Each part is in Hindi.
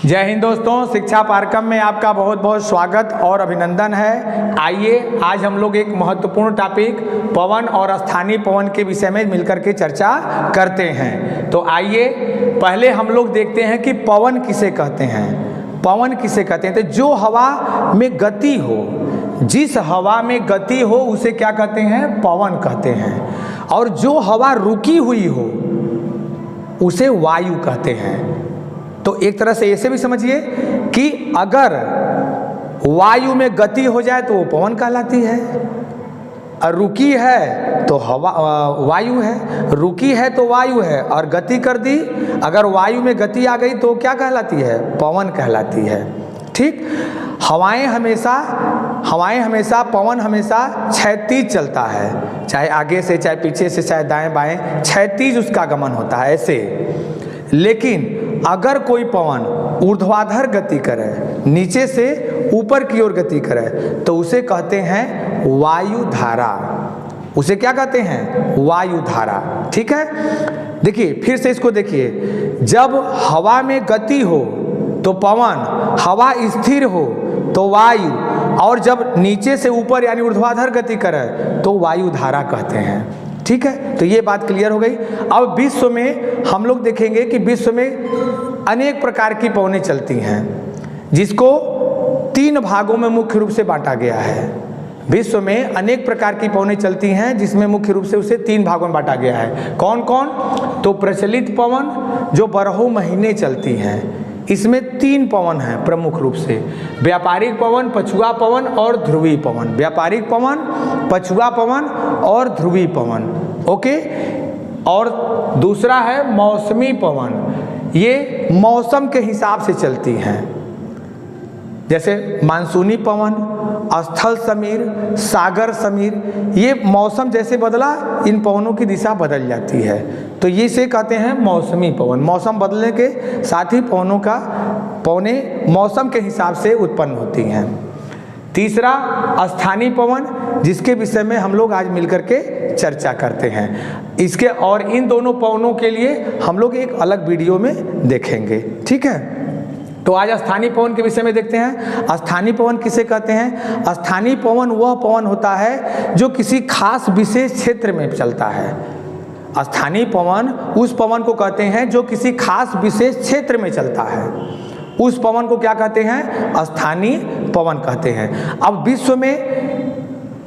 जय हिंद दोस्तों, शिक्षा पारकम में आपका बहुत बहुत स्वागत और अभिनंदन है। आइए आज हम लोग एक महत्वपूर्ण टॉपिक पवन और स्थानीय पवन के विषय में मिलकर के चर्चा करते हैं। तो आइए पहले हम लोग देखते हैं कि पवन किसे कहते हैं। पवन किसे कहते हैं? तो जो हवा में गति हो, जिस हवा में गति हो उसे क्या कहते हैं? पवन कहते हैं। और जो हवा रुकी हुई हो उसे वायु कहते हैं। तो एक तरह से ऐसे भी समझिए कि अगर वायु में गति हो जाए तो वो पवन कहलाती है, और रुकी है तो हवा वायु है, रुकी है तो वायु है, और गति कर दी, अगर वायु में गति आ गई तो क्या कहलाती है? पवन कहलाती है। ठीक, हवाएं हमेशा पवन हमेशा क्षैतिज चलता है, चाहे आगे से, चाहे पीछे से, चाहे दाएं बाएं, क्षैतिज उसका गमन होता है ऐसे। लेकिन अगर कोई पवन ऊर्ध्वाधर गति करे, नीचे से ऊपर की ओर गति करे, तो उसे कहते हैं वायु धारा। उसे क्या कहते हैं? वायु धारा। ठीक है, देखिए फिर से इसको देखिए। जब हवा में गति हो तो पवन, हवा स्थिर हो तो वायु, और जब नीचे से ऊपर यानी ऊर्ध्वाधर गति करे तो वायु धारा कहते हैं। ठीक है, तो ये बात क्लियर हो गई। अब विश्व में हम लोग देखेंगे कि विश्व में अनेक प्रकार की पवनें चलती हैं, जिसको 3 भागों में मुख्य रूप से बांटा गया है। विश्व में अनेक प्रकार की पवनें चलती हैं, जिसमें मुख्य रूप से उसे 3 भागों में बांटा गया है। कौन कौन? तो प्रचलित पवन जो 12 महीने चलती हैं, इसमें 3 पवन हैं प्रमुख रूप से। व्यापारिक पवन, पछुआ पवन और ध्रुवीय पवन। व्यापारिक पवन, पछुआ पवन और ध्रुवीय पवन। ओके, और दूसरा है मौसमी पवन। ये मौसम के हिसाब से चलती हैं, जैसे मानसूनी पवन, स्थल समीर, सागर समीर। ये मौसम जैसे बदला, इन पवनों की दिशा बदल जाती है, तो ये से कहते हैं मौसमी पवन। मौसम बदलने के साथ ही पवनें मौसम के हिसाब से उत्पन्न होती हैं। तीसरा स्थानीय पवन, जिसके विषय में हम लोग आज मिलकर के चर्चा करते हैं। इसके और इन दोनों पवनों के लिए हम लोग एक अलग वीडियो में देखेंगे। ठीक है, तो आज स्थानीय पवन के विषय में देखते हैं। स्थानीय पवन किसे कहते हैं? स्थानीय पवन वह पवन होता है जो किसी खास विशेष क्षेत्र में चलता है। स्थानीय पवन उस पवन को कहते हैं जो किसी खास विशेष क्षेत्र में चलता है, उस पवन को क्या कहते हैं? स्थानीय पवन कहते हैं। अब विश्व में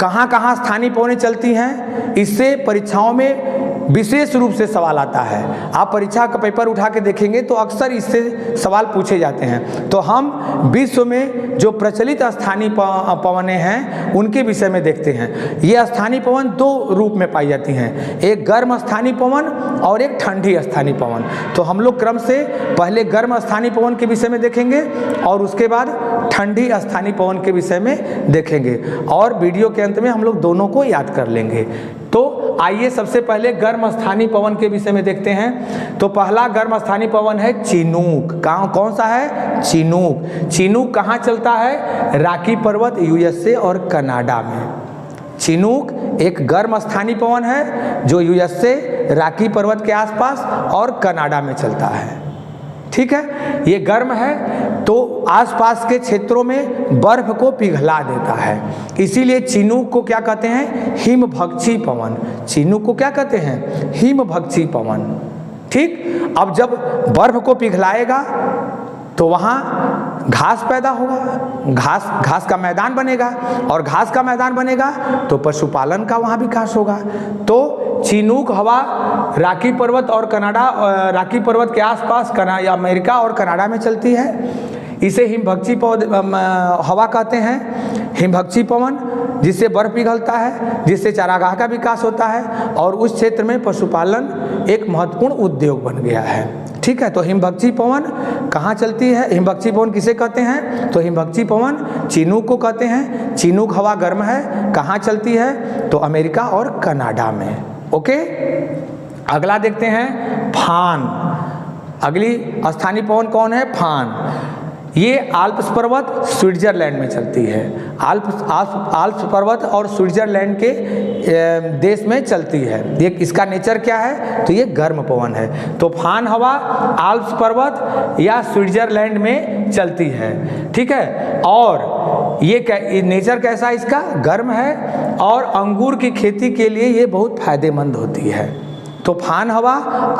कहाँ कहाँ स्थानीय पवनें चलती हैं, इससे परीक्षाओं में विशेष रूप से सवाल आता है। आप परीक्षा का पेपर उठा के देखेंगे तो अक्सर इससे सवाल पूछे जाते हैं। तो हम विश्व में जो प्रचलित स्थानीय पवनें हैं उनके विषय में देखते हैं। ये स्थानीय पवन 2 रूप में पाई जाती हैं, एक गर्म स्थानीय पवन और एक ठंडी स्थानीय पवन। तो हम लोग क्रम से पहले गर्म स्थानीय पवन के विषय में देखेंगे और उसके बाद ठंडी स्थानीय पवन के विषय में देखेंगे, और वीडियो के अंत में हम लोग दोनों को याद कर लेंगे। तो आइए सबसे पहले गर्म स्थानीय पवन के विषय में देखते हैं। तो पहला गर्म स्थानीय पवन है चिनूक। कौन सा है? चिनूक। चिनूक कहाँ चलता है? रॉकी पर्वत, यूएसए और कनाडा में। चिनूक एक गर्म स्थानीय पवन है जो यूएसए, रॉकी पर्वत के आसपास और कनाडा में चलता है। ठीक है, ये गर्म है तो आसपास के क्षेत्रों में बर्फ को पिघला देता है, इसीलिए चिनूक को क्या कहते हैं? हिमभक्षी पवन। चिनूक को क्या कहते हैं? हिमभक्षी पवन। ठीक, अब जब बर्फ को पिघलाएगा तो वहाँ घास पैदा होगा, घास का मैदान बनेगा, और घास का मैदान बनेगा तो पशुपालन का वहाँ विकास होगा। तो चिनूक हवा रॉकी पर्वत और कनाडा, रॉकी पर्वत के आसपास अमेरिका और कनाडा में चलती है। इसे हिमभक्षी हवा कहते हैं, हिमभक्षी पवन, जिससे बर्फ पिघलता है, जिससे चारागाह का विकास होता है, और उस क्षेत्र में पशुपालन एक महत्वपूर्ण उद्योग बन गया है। ठीक है, तो हिमभक्षी पवन कहाँ चलती है? हिमभक्षी पवन किसे कहते हैं? तो हिमभक्षी पवन चिनूक को कहते हैं। चिनूक हवा गर्म है, कहाँ चलती है? तो अमेरिका और कनाडा में। ओके, अगला देखते हैं फान। अगली स्थानीय पवन कौन है? फान। ये आल्प्स पर्वत स्विट्जरलैंड में चलती है। आल्प्स पर्वत और स्विट्जरलैंड के देश में चलती है। ये इसका नेचर क्या है, तो ये गर्म पवन है। तूफान हवा आल्प्स पर्वत या स्विट्जरलैंड में चलती है, ठीक है। और ये नेचर कैसा है इसका, गर्म है और अंगूर की खेती के लिए ये बहुत फायदेमंद होती है। तूफान हवा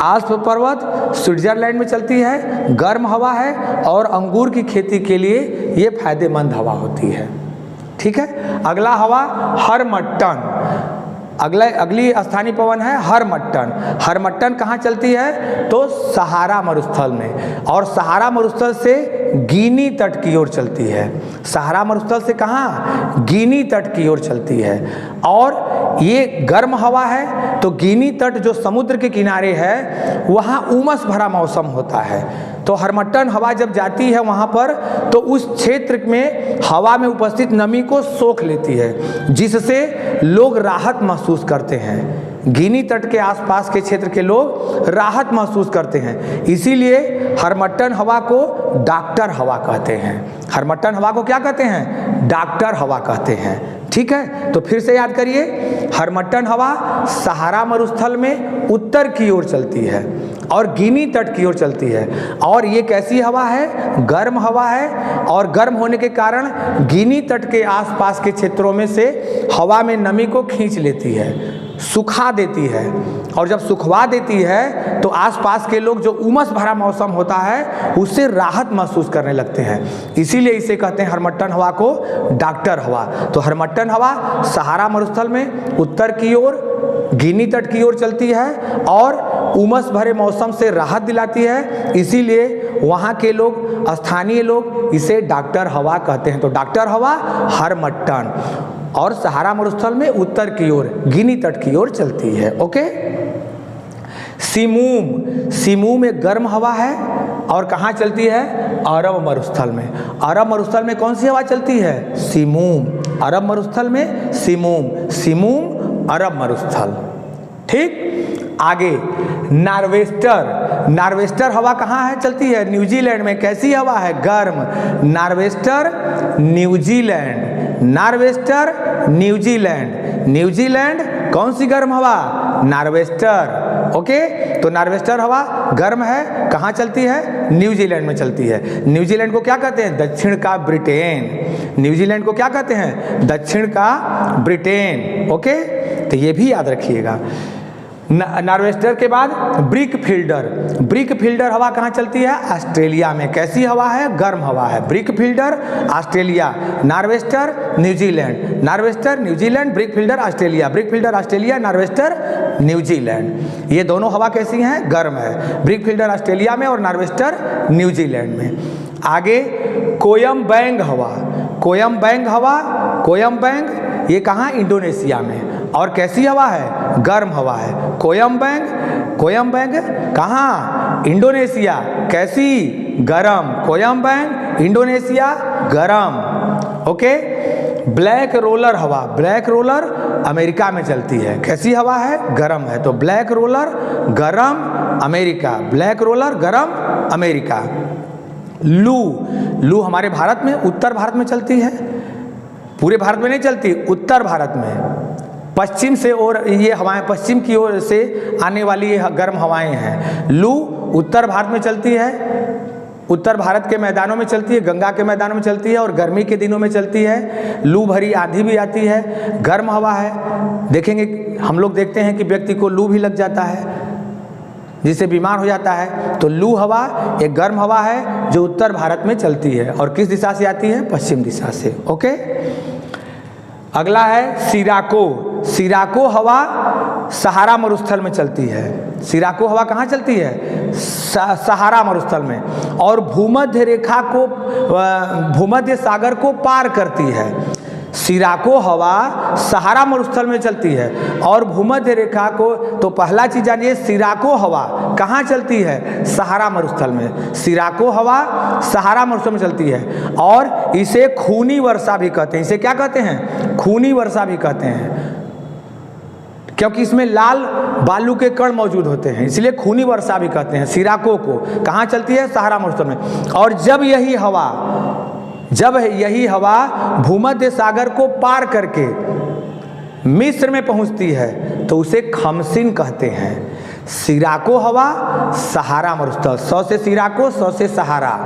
आल्प्स पर्वत स्विट्जरलैंड में चलती है, गर्म हवा है और अंगूर की खेती के लिए ये फायदेमंद हवा होती है, ठीक है। अगला हवा हरमट्टन, अगली स्थानीय पवन है हरमट्टन। हरमट्टन कहाँ चलती है, तो सहारा मरुस्थल में, और सहारा मरुस्थल से गिनी तट की ओर चलती है। सहारा मरुस्थल से कहाँ, गिनी तट की ओर चलती है। और ये गर्म हवा है, तो गिनी तट जो समुद्र के किनारे है वहाँ उमस भरा मौसम होता है। तो हरमट्टन हवा जब जाती है वहाँ पर, तो उस क्षेत्र में हवा में उपस्थित नमी को सोख लेती है, जिससे लोग राहत महसूस करते हैं। गिनी तट के आसपास के क्षेत्र के लोग राहत महसूस करते हैं, इसीलिए हरमट्टन हवा को डॉक्टर हवा कहते हैं। हरमट्टन हवा को क्या कहते हैं, डॉक्टर हवा कहते हैं, ठीक है। तो फिर से याद करिए, हरमट्टन हवा सहारा मरुस्थल में उत्तर की ओर चलती है और गिनी तट की ओर चलती है। और ये कैसी हवा है, गर्म हवा है, और गर्म होने के कारण गिनी तट के आसपास के क्षेत्रों में से हवा में नमी को खींच लेती है, सुखा देती है। और जब सुखवा देती है तो आसपास के लोग, जो उमस भरा मौसम होता है, उससे राहत महसूस करने लगते हैं। इसीलिए इसे कहते हैं हरमट्टन हवा को डॉक्टर हवा। तो हरमट्टन हवा सहारा मरुस्थल में उत्तर की ओर गिनी तट की ओर चलती है और उमस भरे मौसम से राहत दिलाती है, इसीलिए वहाँ के लोग, स्थानीय लोग इसे डॉक्टर हवा कहते हैं। तो डॉक्टर हवा हरमट्टन, और सहारा मरुस्थल में उत्तर की ओर गिनी तट की ओर चलती है, ओके। सिमूम, सिमूम एक गर्म हवा है और कहाँ चलती है, अरब मरुस्थल में। अरब मरुस्थल में कौन सी हवा चलती है, सिमूम। अरब मरुस्थल में सिमूम, सिमूम अरब मरुस्थल, ठीक। आगे नार्वेस्टर, नार्वेस्टर हवा कहाँ है, चलती है न्यूजीलैंड में। कैसी हवा है, गर्म। Nor'wester New Zealand, norwester New Zealand, New Zealand कौन सी गर्म हवा, नार्वेस्टर, ओके। तो नार्वेस्टर हवा गर्म है, कहाँ चलती है, न्यूजीलैंड में चलती है। न्यूजीलैंड को क्या कहते हैं, दक्षिण का ब्रिटेन। न्यूजीलैंड को क्या कहते हैं, दक्षिण का ब्रिटेन, ओके। तो ये भी याद रखिएगा। नार्वेस्टर के बाद ब्रिक फील्डर, ब्रिक फील्डर हवा कहाँ चलती है, ऑस्ट्रेलिया में। कैसी हवा है, गर्म हवा है। Brickfielder Australia, norwester New Zealand, norwester New Zealand, brickfielder Australia, brickfielder Australia, norwester New Zealand. ये दोनों हवा कैसी हैं, गर्म है। ब्रिक फील्डर ऑस्ट्रेलिया में और नार्वेस्टर न्यूजीलैंड में। आगे कोयम्बैंग हवा, कोयम्बैंग हवा, कोयम्बैंग ये कहाँ, इंडोनेशिया में। और कैसी हवा है, गर्म हवा है। कोयम्बैंग, कोयम्बैंग कहाँ, इंडोनेशिया। कैसी, गरम। कोयम्बैंग इंडोनेशिया, गरम, ओके। ब्लैक रोलर हवा, ब्लैक रोलर अमेरिका में चलती है। कैसी हवा है, गरम है। तो ब्लैक रोलर गरम अमेरिका, ब्लैक रोलर गरम अमेरिका। लू, लू हमारे भारत में, उत्तर भारत में चलती है, पूरे भारत में नहीं चलती, उत्तर भारत में। पश्चिम से और ये हवाएं, पश्चिम की ओर से आने वाली ये गर्म हवाएं हैं। लू उत्तर भारत में चलती है, उत्तर भारत के मैदानों में चलती है, गंगा के मैदानों में चलती है और गर्मी के दिनों में चलती है। लू भरी आंधी भी आती है, गर्म हवा है। देखेंगे, हम लोग देखते हैं कि व्यक्ति को लू भी लग जाता है, जिससे बीमार हो जाता है। तो लू हवा एक गर्म हवा है जो उत्तर भारत में चलती है और किस दिशा से आती है, पश्चिम दिशा से, ओके। अगला है सिराको, सिराको हवा सहारा मरुस्थल में चलती है। सिराको हवा कहाँ चलती है, सहारा मरुस्थल में, और भूमध्य रेखा को, भूमध्य सागर को पार करती है। सिराको हवा सहारा मरुस्थल में चलती है और भूमध्य रेखा को, तो पहला चीज जानिए, सिराको हवा कहाँ चलती है, सहारा मरुस्थल में। सिराको हवा सहारा मरुस्थल में चलती है और इसे खूनी वर्षा भी कहते हैं। इसे क्या कहते हैं, खूनी वर्षा भी कहते हैं। क्योंकि इसमें लाल बालू के कण मौजूद होते हैं, इसलिए खूनी वर्षा भी कहते हैं। सिराको को कहाँ चलती है? सहारा मरुस्थल में। और जब यही हवा भूमध्य सागर को पार करके मिस्र में पहुंचती है तो उसे खमसिन कहते हैं। सिराको हवा, सहारा मरुस्थल, 100 से सिराको, 100 से सहारा।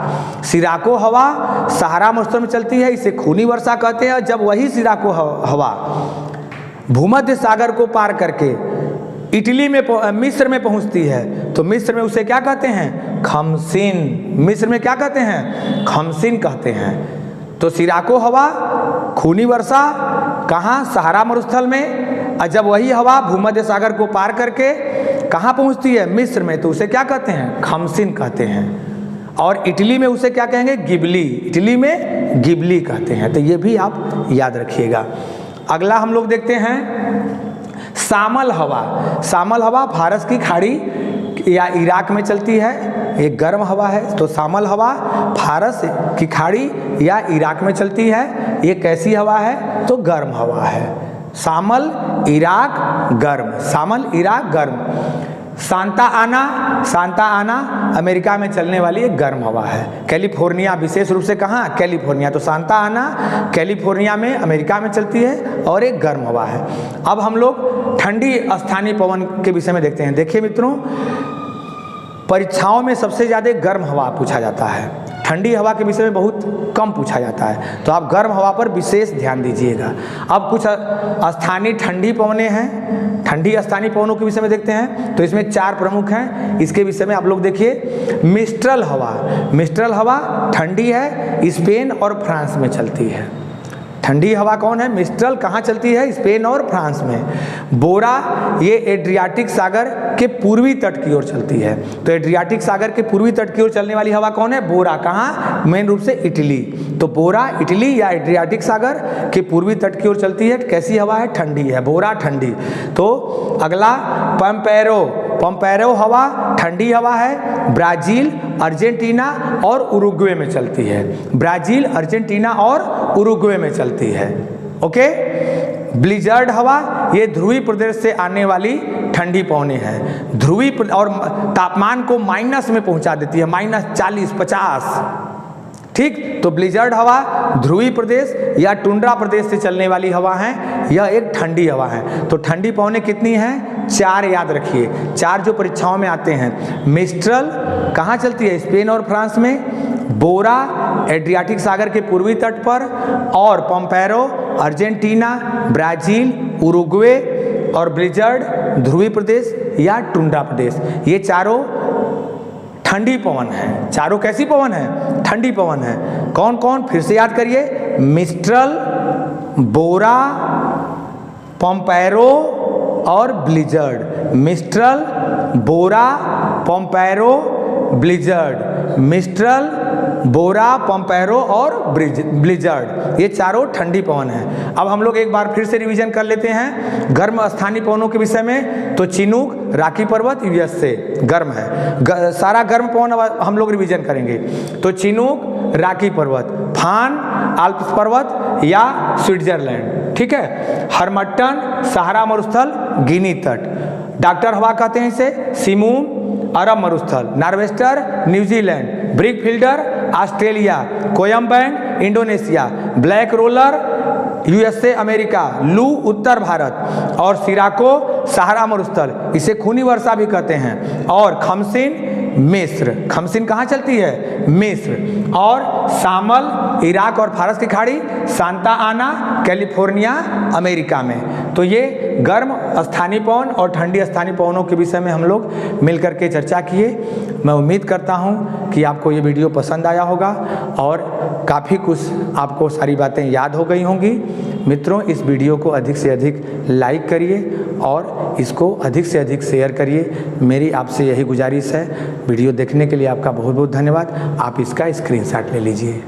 सिराको हवा सहारा मरुस्थल में चलती है, इसे खूनी वर्षा कहते हैं। जब वही सिराको हवा भूमध्य सागर को पार करके इटली में मिस्र में पहुंचती है तो मिस्र में उसे क्या कहते हैं? खमसिन। मिस्र में क्या कहते हैं? खमसिन कहते हैं। तो सिराको हवा खूनी वर्षा कहाँ? सहारा मरुस्थल में। और जब वही हवा भूमध्य सागर को पार करके कहाँ पहुंचती है? मिस्र में, तो उसे क्या कहते हैं? खमसिन कहते हैं। और इटली में उसे क्या कहेंगे? गिबली। इटली में गिबली कहते हैं। तो ये भी आप याद रखिएगा। अगला हम लोग देखते हैं सामल हवा। सामल हवा फारस की खाड़ी या इराक में चलती है, एक गर्म हवा है। तो सामल हवा फारस की खाड़ी या इराक में चलती है। ये कैसी हवा है? तो गर्म हवा है। सामल इराक गर्म, सामल इराक गर्म। सांता आना अमेरिका में चलने वाली एक गर्म हवा है। कैलिफोर्निया, विशेष रूप से कहाँ? कैलिफोर्निया। तो सांता आना कैलिफोर्निया में अमेरिका में चलती है और एक गर्म हवा है। अब हम लोग ठंडी स्थानीय पवन के विषय में देखते हैं। देखिए मित्रों, परीक्षाओं में सबसे ज़्यादा गर्म हवा पूछा जाता है, ठंडी हवा के विषय में बहुत कम पूछा जाता है। तो आप गर्म हवा पर विशेष ध्यान दीजिएगा। अब कुछ स्थानीय ठंडी पवनें हैं, ठंडी स्थानीय पवनों के विषय में देखते हैं। तो इसमें 4 प्रमुख हैं, इसके विषय में आप लोग देखिए। मिस्ट्रल हवा, मिस्ट्रल हवा ठंडी है, स्पेन और फ्रांस में चलती है। ठंडी हवा कौन है? मिस्ट्रल। कहाँ चलती है? स्पेन और फ्रांस में। बोरा, ये एड्रियाटिक सागर के पूर्वी तट की ओर चलती है। तो एड्रियाटिक सागर के पूर्वी तट की ओर चलने वाली हवा कौन है? बोरा। कहाँ? मेन रूप से इटली। तो बोरा इटली या एड्रियाटिक सागर के पूर्वी तट की ओर चलती है। कैसी हवा है? ठंडी है। बोरा ठंडी। तो अगला पम्पेरो, पम्पेरो हवा ठंडी हवा है, ब्राजील, अर्जेंटीना और उरुग्वे में चलती है। ब्राजील, अर्जेंटीना और उरुग्वे में चलती है। ओके। ब्लिजर्ड हवा, ये ध्रुवीय प्रदेश से आने वाली ठंडी पवनें हैं। ध्रुवीय और तापमान को माइनस में पहुंचा देती है, -40, 50। ठीक। तो ब्लिजर्ड हवा ध्रुवीय प्रदेश या टुंड्रा प्रदेश से चलने वाली हवा है। यह एक ठंडी हवा है। तो ठंडी पवनें कितनी हैं? 4 याद रखिए। 4 जो परीक्षाओं में आते हैं। मिस्ट्रल कहाँ चलती है? स्पेन और फ्रांस में। बोरा एड्रियाटिक सागर के पूर्वी तट पर। और पम्पेरो अर्जेंटीना, ब्राजील, उरुग्वे। और ब्लिजर्ड ध्रुवीय प्रदेश या टुंड्रा प्रदेश। ये चारों ठंडी पवन है। चारों कैसी पवन है? ठंडी पवन है। कौन कौन? फिर से याद करिए। मिस्ट्रल, बोरा, पम्पेरो और ब्लिजर्ड। मिस्ट्रल, बोरा, पम्पेरो, ब्लिजर्ड। मिस्ट्रल, बोरा, पम्पेरो और ब्लिजर्ड, ये चारों ठंडी पवन हैं। अब हम लोग एक बार फिर से रिवीजन कर लेते हैं गर्म स्थानीय पवनों के विषय में। तो चिनूक, राकी पर्वत यूएस से गर्म है। सारा गर्म पवन हम लोग रिवीजन करेंगे। तो चिनूक, राकी पर्वत, फान, आल्प्स पर्वत या स्विट्जरलैंड। ठीक है। हरमट्टन, सहारा मरुस्थल, गिनी तट। डॉक्टर हवा कहते हैं इसे। सिमूम, अरब मरुस्थल। Norwester, New Zealand. Brickfielder, Australia. कोयम्बैंड, Indonesia. Black roller, USA America. लू, उत्तर भारत। और सिराको, सहारा मरुस्थल, इसे खूनी वर्षा भी कहते हैं। और खमसिन, मिस्र। खमसिन कहाँ चलती है? मिस्र। और सामल, इराक और फारस की खाड़ी। सांता आना, कैलिफोर्निया, अमेरिका में। तो ये गर्म स्थानीय पवन और ठंडी स्थानीय पवनों के विषय में हम लोग मिलकर के चर्चा किए। मैं उम्मीद करता हूँ कि आपको ये वीडियो पसंद आया होगा और काफ़ी कुछ आपको सारी बातें याद हो गई होंगी। मित्रों, इस वीडियो को अधिक से अधिक लाइक करिए और इसको अधिक से अधिक शेयर करिए। मेरी आपसे यही गुजारिश है। वीडियो देखने के लिए आपका बहुत बहुत धन्यवाद। आप इसका स्क्रीनशॉट ले लीजिए।